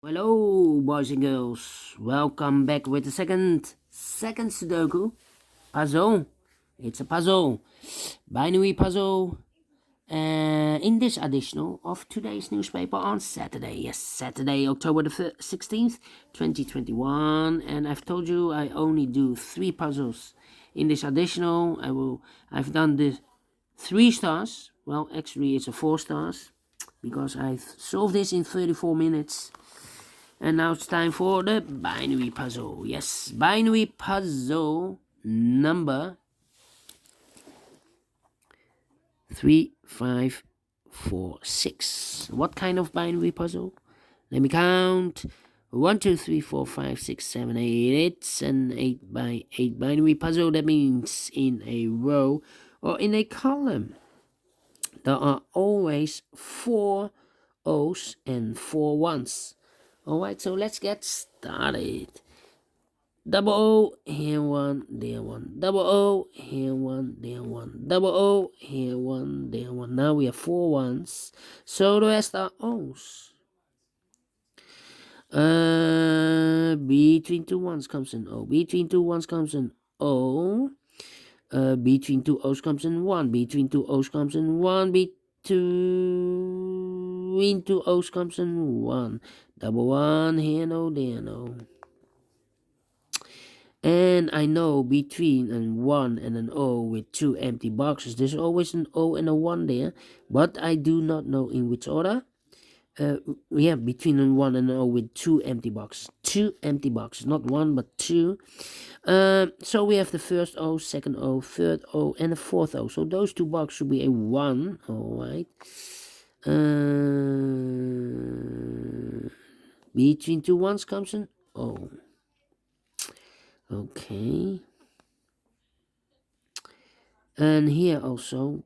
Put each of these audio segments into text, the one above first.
Hello, boys and girls. Welcome back with the second Sudoku puzzle. It's a puzzle, binary puzzle. In this edition of today's newspaper on Saturday. Yes, Saturday, October the 16th, 2021. And I've told you I only do 3 puzzles in this additional. I've done the 3 stars. Well, actually, it's a 4 stars because I've solved this in 34 minutes. And now it's time for the binary puzzle. Yes, binary puzzle number 3546. What kind of binary puzzle? Let me count. 1, 2, 3, 4, 5, 6, 7, 8. It's an 8 by 8 binary puzzle. That means in a row or in a column there are always 4 O's and 4 1's. Alright, so let's get started. Double O, here 1, there 1. Double O, here 1, there 1. Double O, here 1, there 1. Now we have 4 1's, so the rest are O's. Between 2 1's comes an O. Between 2 1's comes an O. Between 2 O's comes an 1. Between 2 O's comes an 1. Between 2 O's comes an 1. Double 1, here no, there no. And I know between an 1 and an O with 2 empty boxes, there's always an O and a 1 there, but I do not know in which order. We have between an 1 and an O with 2 empty boxes. 2 empty boxes, not 1 but 2. So we have the first O, second O, third O, and the fourth O. So those 2 boxes should be a 1. Alright. Between 2 1's comes an O. Okay. And here also,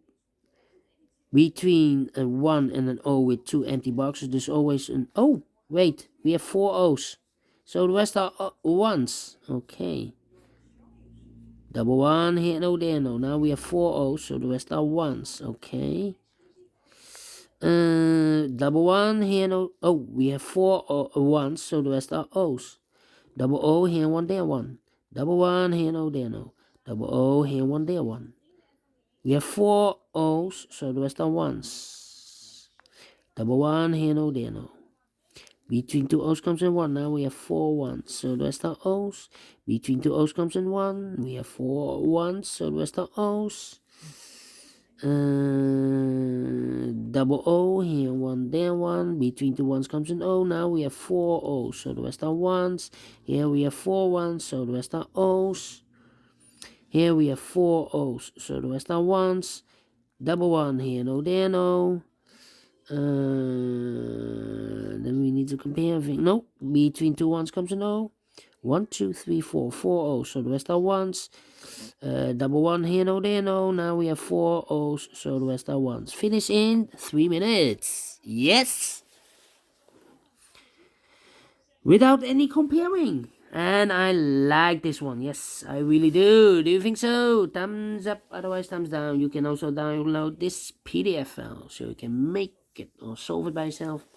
between a 1 and an O with 2 empty boxes, there's always an O. Wait, we have 4 O's. So the rest are 1's. Okay. Double 1, here no, there no. Now we have 4 O's, so the rest are 1's. Okay. Double 1, here no. Oh, we have 4 1's, so the rest are O's. Double O, here 1, there 1. Double 1, here no, there no. Double O, here 1, there 1. We have 4 O's, so the rest are 1's. Double 1, here no, there no. Between 2 O's comes in 1. Now we have 4 1's, so the rest are O's. Between 2 O's comes in 1. We have 4 1's, so the rest are O's. Double O, here 1, there 1. Between 2 1's comes an O. Now we have 4 O's, so the rest are 1's. Here we have 4 1's, so the rest are O's. Here we have 4 O's, so the rest are 1's. Double 1, here no, there no. Then we need to compare everything. No, between 2 1's comes an O. 1, 2, 3, 4. 4 O's, so the rest are 1's. Double 1, here no, there no. Now we have 4 O's, so the rest are 1's. Finish in 3 minutes. Yes! Without any comparing. And I like this one. Yes, I really do. Do you think so? Thumbs up, otherwise thumbs down. You can also download this PDF file so you can make it or solve it by yourself.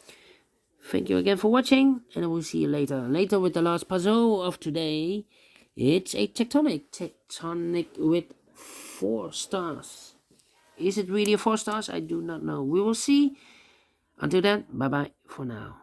Thank you again for watching, and I will see you later. Later with the last puzzle of today. It's a tectonic with 4 stars. Is it really a 4 stars? I do not know. We will see. Until then, bye bye for now.